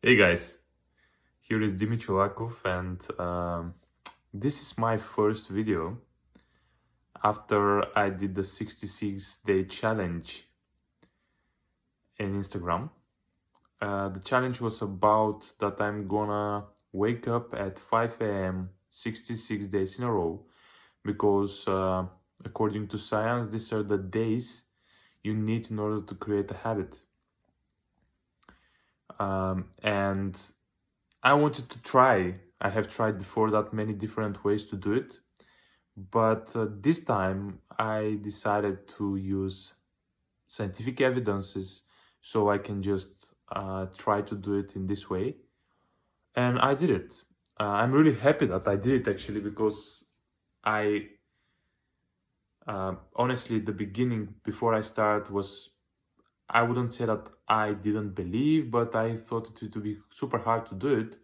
Hey guys, here is Dimi Chulakov, and this is my first video after I did the 66-day challenge in Instagram. The challenge was about that I'm gonna wake up at 5 a.m. 66 days in a row because, according to science, these are the days you need in order to create a habit. And I wanted to try. I have tried before that many different ways to do it, but this time I decided to use scientific evidences so I can just try to do it in this way. And I did it. I'm really happy that I did it actually because I honestly, the beginning before I start was, I wouldn't say that I didn't believe, but I thought it would be super hard to do it.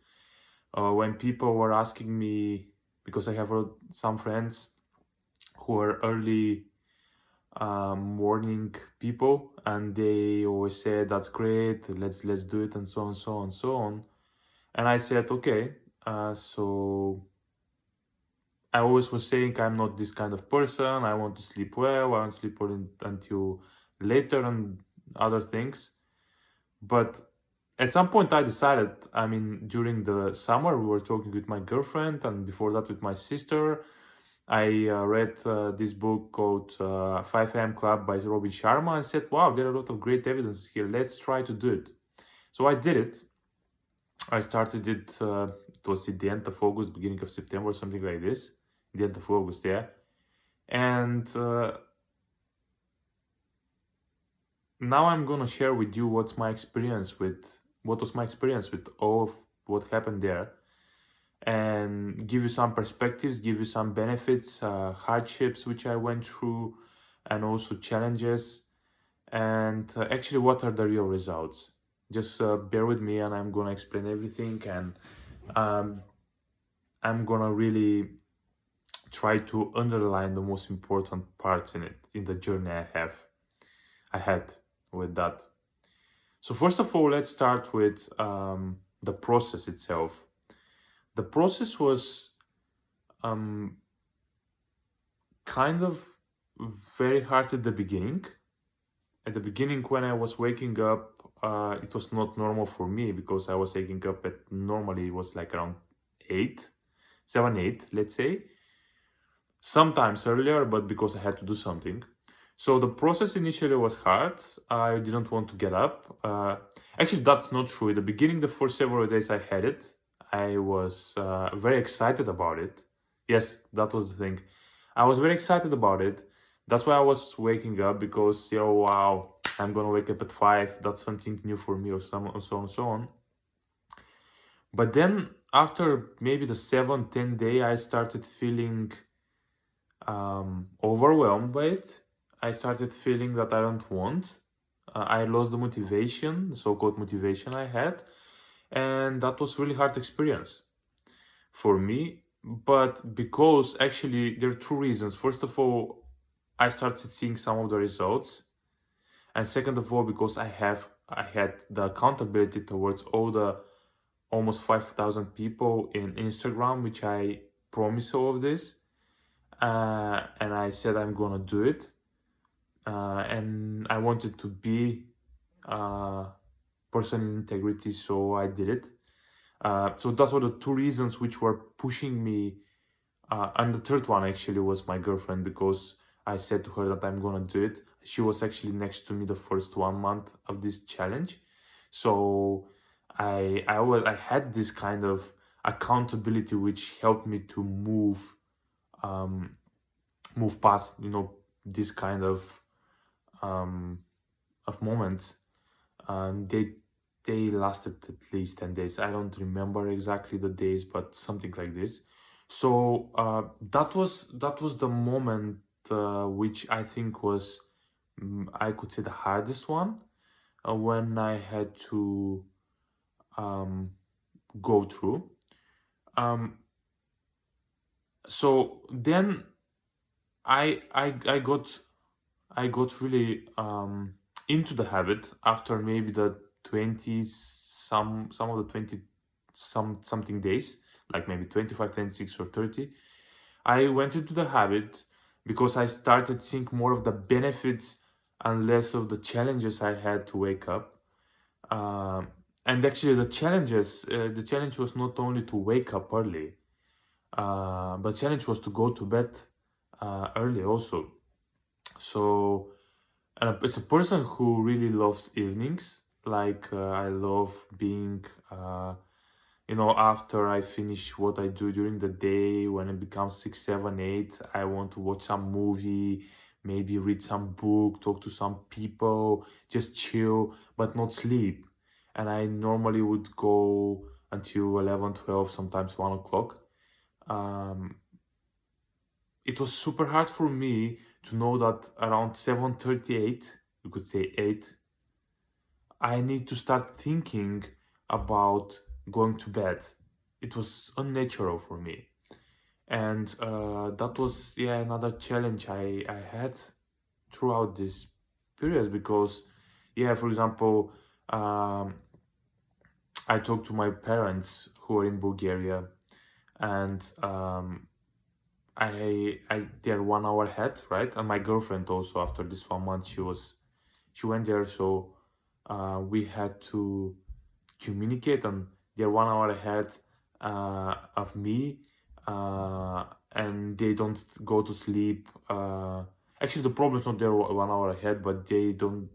When people were asking me, because I have some friends who are early morning people, and they always say that's great, let's do it, and so on, so on, so on. And I said, okay. So I always was saying I'm not this kind of person. I want to sleep well. I want to sleep until later and other things. But at some point, I decided. I mean, during the summer, we were talking with my girlfriend, and before that, with my sister. I read this book called 5 a.m. Club by Robin Sharma and said, wow, there are a lot of great evidence here. Let's try to do it. So I did it. I started it, it was at the end of August, beginning of September, something like this. The end of August, yeah. And now I'm gonna share with you what was my experience with all of what happened there, and give you some perspectives, give you some benefits, hardships which I went through, and also challenges, and actually what are the real results. Just bear with me, and I'm gonna explain everything, and um, I'm gonna really try to underline the most important parts in it, in the journey I had with that. So first of all, let's start with the process itself. The process was um, kind of very hard at the beginning. At the beginning, when I was waking up, it was not normal for me because I was waking up at, normally it was like around 8, 7, 8, let's say. Sometimes earlier, but because I had to do something. So the process initially was hard. I didn't want to get up. Actually, that's not true. In the beginning, the first several days I had it, I was very excited about it. Yes, that was the thing. I was very excited about it. That's why I was waking up because, wow, I'm gonna wake up at 5. That's something new for me, or so on, so on, so on. But then after maybe the 7, 10 day, I started feeling overwhelmed by it. I started feeling that I don't want. I lost the motivation, the so-called motivation I had, and that was really hard experience for me. But because actually there are two reasons. First of all, I started seeing some of the results, and second of all, because I had the accountability towards all the almost 5,000 people in Instagram, which I promised all of this, and I said I'm gonna do it, and I wanted to be a person in integrity, so I did it. So those were the two reasons which were pushing me. And the third one actually was my girlfriend, because I said to her that I'm gonna do it. She was actually next to me the first 1 month of this challenge, so I had this kind of accountability which helped me to um, move past this kind um, of moments. They lasted at least 10 days. I don't remember exactly the days, but something like this. So that was the moment which I think was, I could say, the hardest one, when I had to um, go through. Um, so then I got really into the habit after maybe the 20 some of the 20 something days, like maybe 25, 26 or 30, I went into the habit because I started to think more of the benefits and less of the challenges I had to wake up. Um, and actually, the challenge was not only to wake up early, but challenge was to go to bed early also. So, as a person who really loves evenings, like I love being, after I finish what I do during the day, when it becomes 6, 7, 8, I want to watch some movie, maybe read some book, talk to some people, just chill, but not sleep. And I normally would go until 11, 12, sometimes 1 o'clock. Um, it was super hard for me to know that around 7:38, you could say 8, I need to start thinking about going to bed. It was unnatural for me. And that was, yeah, another challenge I had throughout this period because, yeah, for example, um, I talked to my parents who are in Bulgaria, and they're 1 hour ahead, right? And my girlfriend also, after this 1 month, she went there, so we had to communicate, and they're 1 hour ahead of me, and they don't go to sleep. Actually, the problem is not they're 1 hour ahead, but they don't.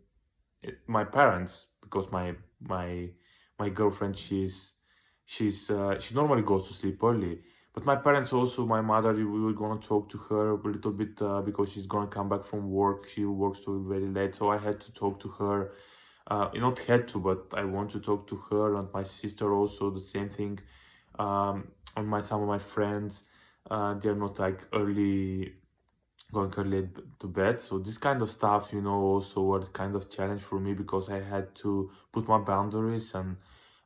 My parents, because my girlfriend, she normally goes to sleep early. But my parents also, my mother, we were gonna talk to her a little bit because she's gonna come back from work. She works till very late, so I had to talk to her. Not had to, but I want to talk to her and my sister also. The same thing. And some of my friends, they're not like going early to bed. So this kind of stuff, also was kind of challenge for me because I had to put my boundaries, and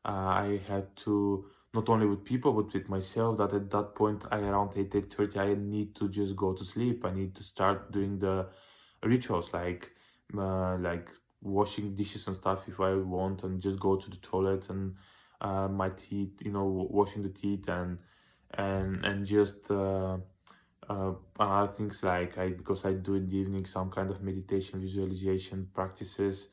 I had to not only with people but with myself, that at that point around 8:30 I need to just go to sleep. I need to start doing the rituals like washing dishes and stuff if I want, and just go to the toilet, and my teeth, washing the teeth, and just other things, like because I do in the evening some kind of meditation, visualization practices,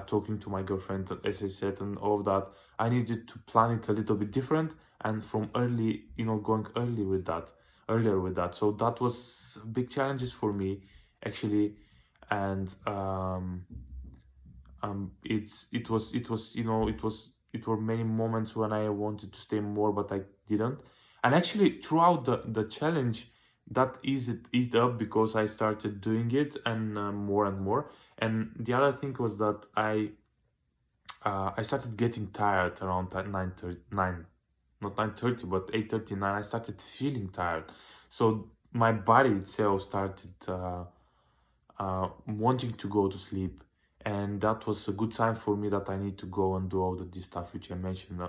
talking to my girlfriend, as I said, and all of that. I needed to plan it a little bit different, and from early, going earlier with that. So that was big challenges for me, actually. And it were many moments when I wanted to stay more, but I didn't. And actually, throughout the challenge, that eased up because I started doing it, and more and more. And the other thing was that I started getting tired around 9:39, not 9:30, but 8:39. I started feeling tired, so my body itself started wanting to go to sleep, and that was a good sign for me that I need to go and do all this stuff which I mentioned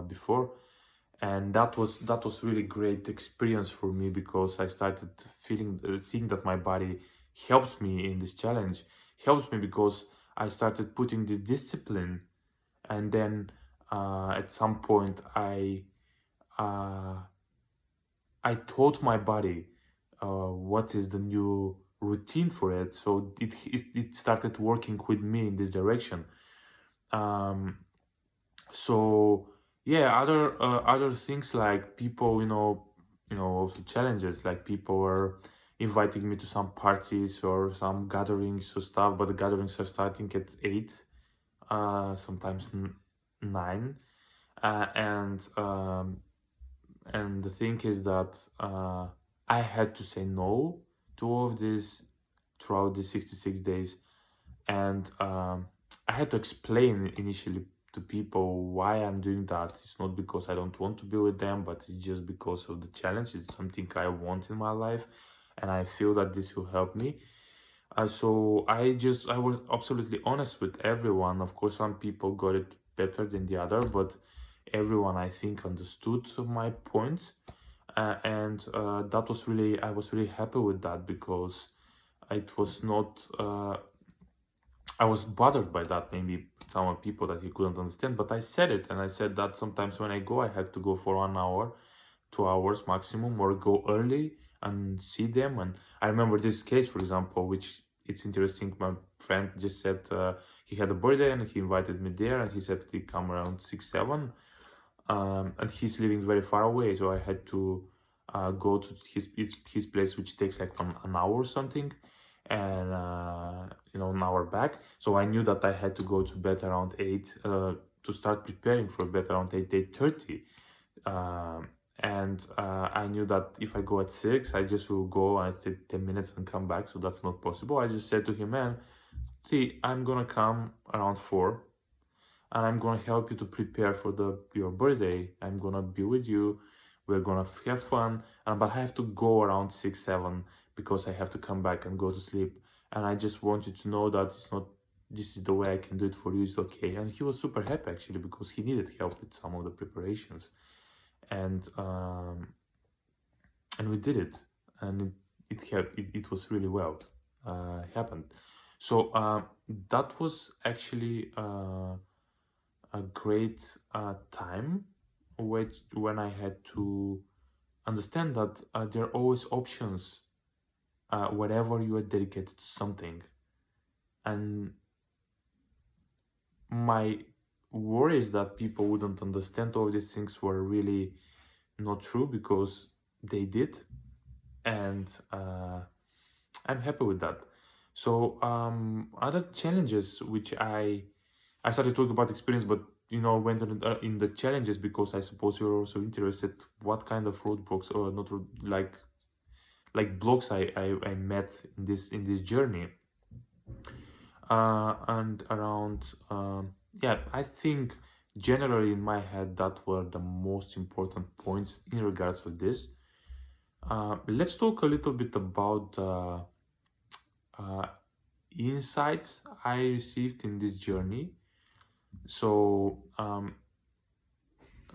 before. And that was really great experience for me because I started seeing that my body helps me in this challenge, helps me because I started putting this discipline. And then at some point uh, I taught my body what is the new routine for it, so it started working with me in this direction. um, so yeah, other things, like people, also challenges, like people were inviting me to some parties or some gatherings or stuff, but the gatherings are starting at 8, sometimes 9. And the thing is that I had to say no to all of this throughout the 66 days. And I had to explain initially to people why I'm doing that. It's not because I don't want to be with them, but it's just because of the challenge. It's something I want in my life, and I feel that this will help me. So I was absolutely honest with everyone. Of course, some people got it better than the other, but everyone, I think, understood my points. And that was I was really happy with that, because it was not I was bothered by that, maybe some people that he couldn't understand, but I said it, and I said that sometimes when I go, I had to go for 1 hour, 2 hours maximum, or go early and see them. And I remember this case, for example, which it's interesting. My friend just said he had a birthday and he invited me there, and he said he come around 6, 7, and he's living very far away, so I had to go to his place, which takes like an hour or something, and an hour back. So I knew that I had to go to bed around 8 to start preparing for bed around 8:30. And I knew that if I go at 6, I just will go and stay 10 minutes and come back. So that's not possible. I just said to him, man, see, I'm gonna come around 4, and I'm gonna help you to prepare for your birthday. I'm gonna be with you. We're gonna have fun, but I have to go around 6, 7 because I have to come back and go to sleep. And I just want you to know that it's not. This is the way I can do it for you. It's okay. And he was super happy actually because he needed help with some of the preparations, and we did it, and it was really well happened. So that was actually a great time, when I had to understand that there are always options wherever you are dedicated to something. And my worries that people wouldn't understand all these things were really not true, because they did, and I'm happy with that. So other challenges which I started talking about experience, but went in the challenges because I suppose you're also interested what kind of roadblocks, or not like blocks I met in this journey, and around yeah, I think generally in my head that were the most important points in regards of this. Let's talk a little bit about insights I received in this journey. So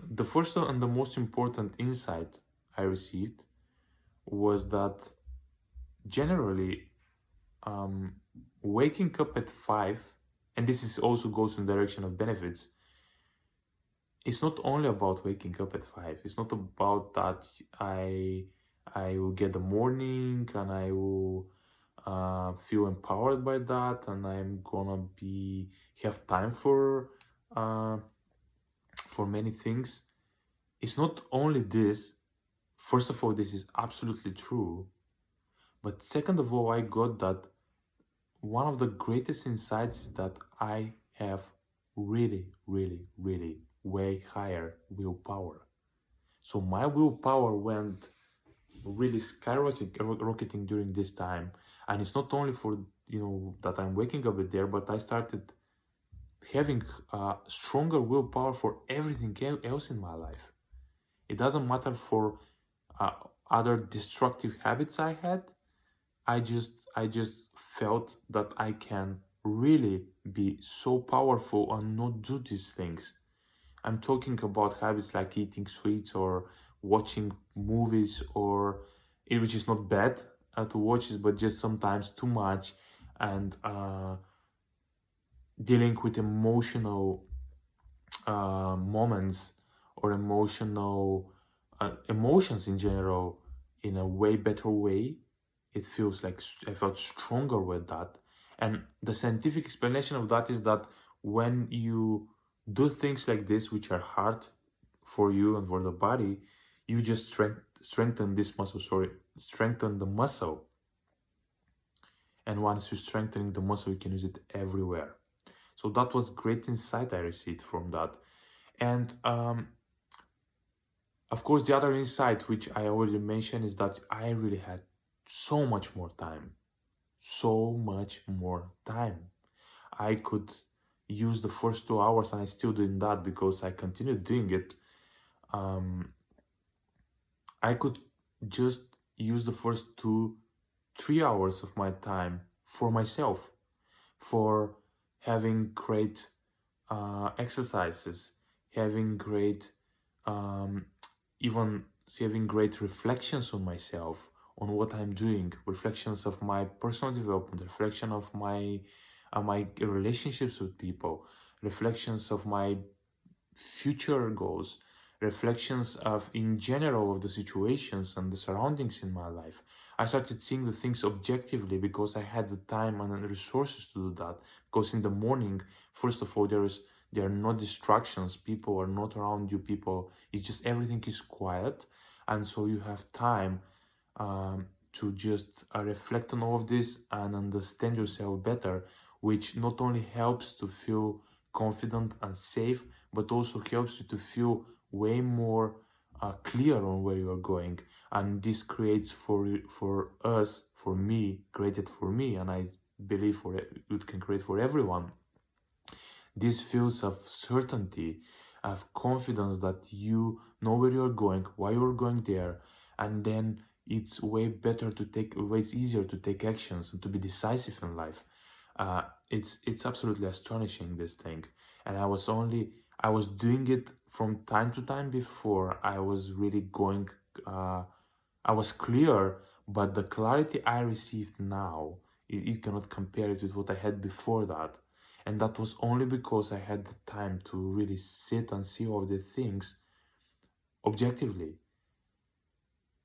the first and the most important insight I received was that generally waking up at 5, and this is also goes in the direction of benefits. It's not only about waking up at 5. It's not about that I will get the morning and I will feel empowered by that, and I'm gonna have time for many things. It's not only this. First of all, this is absolutely true, but second of all, I got that one of the greatest insights is that I have really, really, really way higher willpower. So my willpower went really skyrocketing during this time, and it's not only for that I'm waking up there, but I started having stronger willpower for everything else in my life. It doesn't matter for uh, other destructive habits I had. I just felt that I can really be so powerful and not do these things. I'm talking about habits like eating sweets or watching movies, or which is not bad to watch it, but just sometimes too much, and dealing with emotional moments, or emotions in general, in a way better way. It feels like I felt stronger with that. And the scientific explanation of that is that when you do things like this, which are hard for you and for the body, you just strengthen this muscle, strengthen the muscle. And once you're strengthening the muscle, you can use it everywhere. So that was great insight I received from that. And of course, the other insight, which I already mentioned, is that I really had so much more time. So much more time. I could use the first 2 hours, and I still doing that because I continued doing it. I could just use the first 2, 3 hours of my time for myself, for having great exercises, having great even having great reflections on myself, on what I'm doing, reflections of my personal development, reflection of my my relationships with people, reflections of my future goals, reflections of in general of the situations and the surroundings in my life. I started seeing the things objectively because I had the time and the resources to do that. Because in the morning, first of all, there are no distractions. People are not around you. It's just everything is quiet, and so you have time to just reflect on all of this and understand yourself better, which not only helps to feel confident and safe, but also helps you to feel way more clear on where you are going. And this creates for us, for me, created for me, and I believe it can create for everyone, this feels of certainty, of confidence that you know where you're going, why you're going there, and then it's way easier to take actions and to be decisive in life. It's absolutely astonishing, this thing. And I was doing it from time to time before. I was really going, I was clear, but the clarity I received now, it cannot compare it with what I had before that. And that was only because I had the time to really sit and see all the things objectively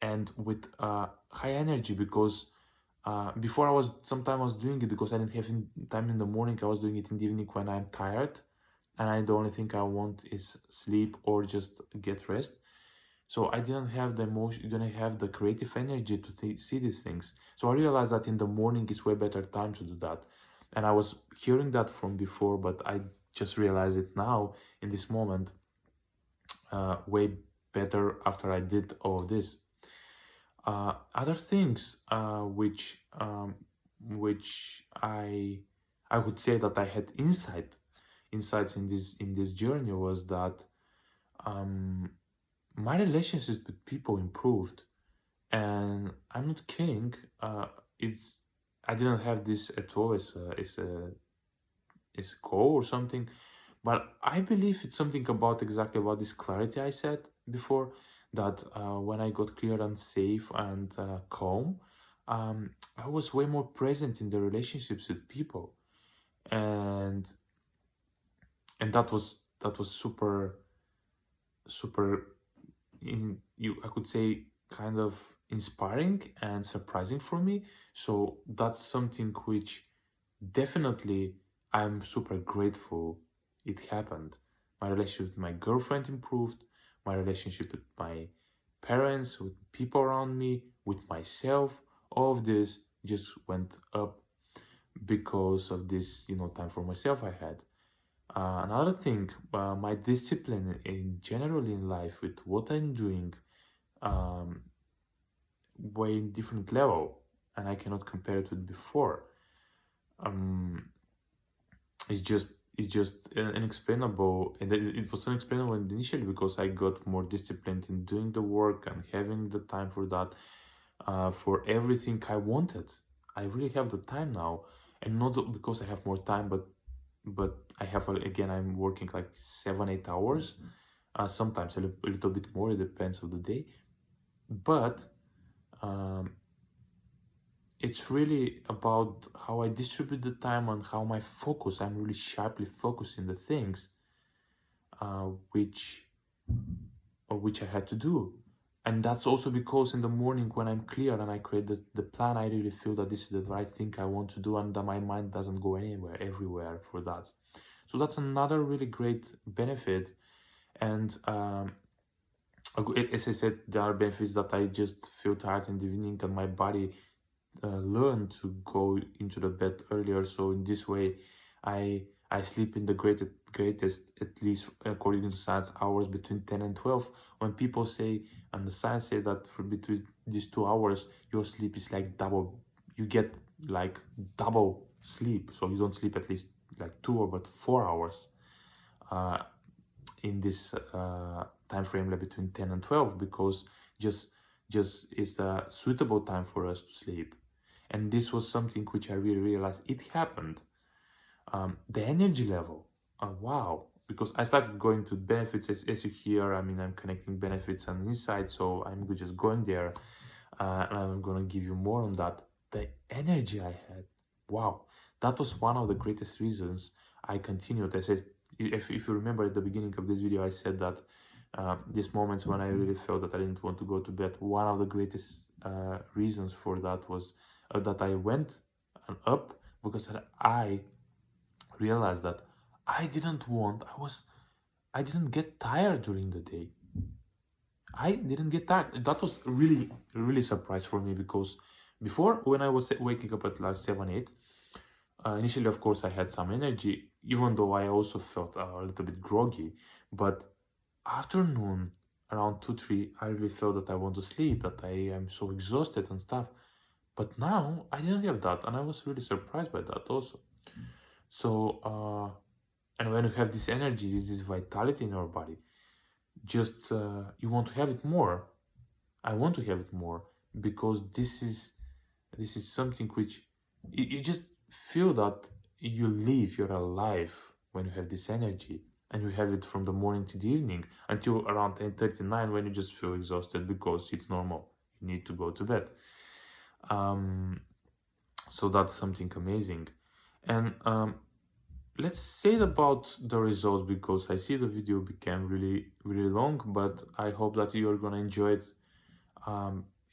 and with high energy. Because before I was doing it because I didn't have time in the morning. I was doing it in the evening when I'm tired, and the only thing I want is sleep or just get rest. So I didn't have the emotion, didn't have the creative energy to see these things. So I realized that in the morning is way better time to do that. And I was hearing that from before, but I just realized it now in this moment, way better after I did all of this. Other things which I would say that I had insights in this journey was that my relationships with people improved. And I'm not kidding. It's I didn't have this at all as a goal or something, but I believe it's something about exactly about this clarity I said before. That when I got clear and safe and calm, I was way more present in the relationships with people, and that was super I could say kind of inspiring and surprising for me. So that's something which definitely I'm super grateful it happened. My relationship with my girlfriend improved, my relationship with my parents, with people around me, with myself. All of this just went up because of this, time for myself I had. Another thing, my discipline in general in life with what I'm doing, um, way different level, and I cannot compare it with before. Um, it's just unexplainable, and it was unexplainable initially because I got more disciplined in doing the work and having the time for that, for everything I wanted. I really have the time now, and not because I have more time, but I have again I'm working like 7 8 hours, sometimes a little bit more. It depends of the day, but um, it's really about how I distribute the time and how my focus. I'm really sharply focusing the things, uh, which which I had to do. And that's also because in the morning when I'm clear and I create the plan, I really feel that this is the right thing I want to do and that my mind doesn't go everywhere for that. So that's another really great benefit. And as I said, there are benefits that I just feel tired in the evening and my body learn to go into the bed earlier. So in this way, I sleep in the greatest, at least according to science, hours between 10 and 12. When people say, and the science say that for between these 2 hours, your sleep is like double. You get like double sleep. So you don't sleep at least like 2 but 4 hours uh, in this time frame like between 10 and 12, because just just is a suitable time for us to sleep. And this was something which I really realized it happened. The energy level, wow, because I started going to benefits, as you hear. I mean, I'm connecting benefits and insights, so I'm just going there, and I'm gonna give you more on that. The energy I had, wow, That was one of the greatest reasons I continued. I said, if you remember at the beginning of this video, I said that these moments when I really felt that I didn't want to go to bed, one of the greatest reasons for that was that I went up because I realized that I didn't get tired during the day. I didn't get tired. That was really, really surprise for me, because before, when I was waking up at like 7, 8, initially, of course, I had some energy, even though I also felt a little bit groggy. But afternoon, around 2, 3, I really felt that I want to sleep, that I am so exhausted and stuff. But now I didn't have that, and I was really surprised by that also. So, and when you have this energy, this vitality in your body, just you want to have it more. I want to have it more, because this is something which you just feel that you live, you're alive when you have this energy, and you have it from the morning to the evening until around 10:39, when you just feel exhausted because it's normal. You need to go to bed. So that's something amazing. And let's say it's the results, because I see the video became really, really long, but I hope that you're gonna enjoy it.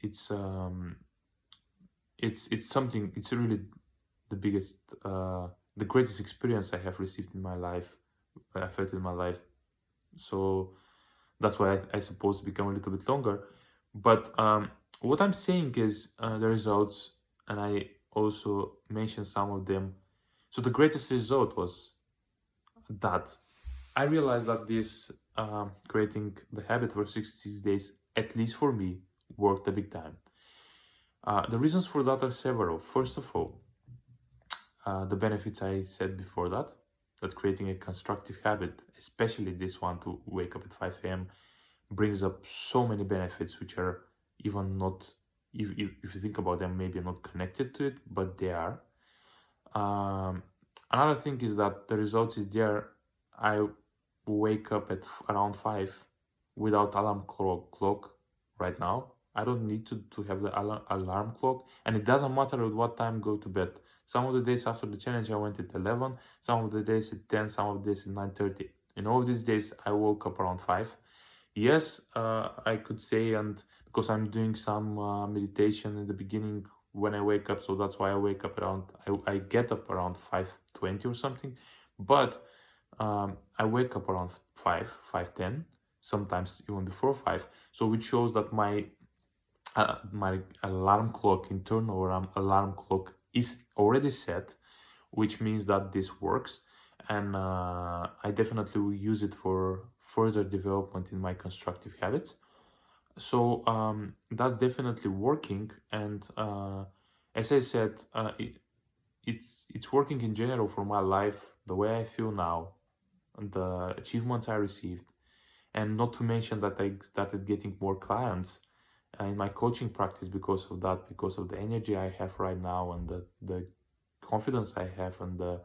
It's something. It's really the biggest, the greatest experience I have received in my life, I've had in my life. So that's why I suppose it become a little bit longer. But what I'm saying is the results, and I also mentioned some of them. So the greatest result was that I realized that this creating the habit for 66 days, at least for me, worked a big time. The reasons for that are several. First of all, the benefits I said before that creating a constructive habit, especially this one to wake up at 5 a.m., brings up so many benefits which are even not, if you think about them, maybe not connected to it, but they are. Another thing is that the results is there. I wake up at around 5 without alarm clock right now. I don't need to have the alarm clock, and it doesn't matter at what time go to bed. Some of the days after the challenge I went at 11, some of the days at 10, some of the days at 9:30. In all of these days I woke up around 5. Yes, I could say, and because I'm doing some meditation in the beginning when I wake up, so that's why I wake up around, I get up around 5:20 or something, but I wake up around 5:10, sometimes even before 5, so which shows that my alarm clock, internal alarm clock, is already set, which means that this works, and I definitely will use it for further development in my constructive habits. So that's definitely working, and as I said, it's working in general for my life, the way I feel now, and the achievements I received, and not to mention that I started getting more clients in my coaching practice because of that, because of the energy I have right now, and the confidence I have, and the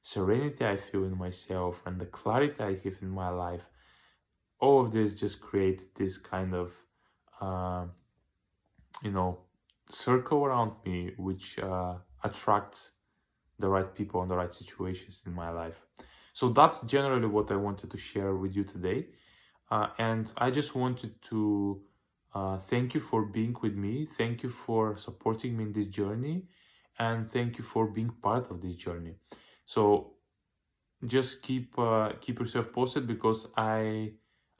serenity I feel in myself, and the clarity I have in my life. All of this just creates this kind of circle around me, which attracts the right people and the right situations in my life. So that's generally what I wanted to share with you today, and I just wanted to thank you for being with me, thank you for supporting me in this journey, and thank you for being part of this journey. So just keep yourself posted, because I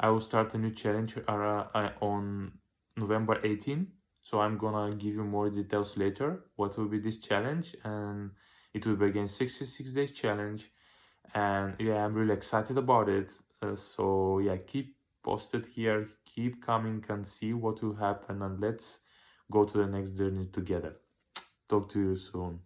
will start a new challenge on November 18. So I'm gonna give you more details later what will be this challenge, and it will be again 66 days challenge, and yeah, I'm really excited about it. So yeah, keep posted here, keep coming and see what will happen, and let's go to the next journey together. Talk to you soon.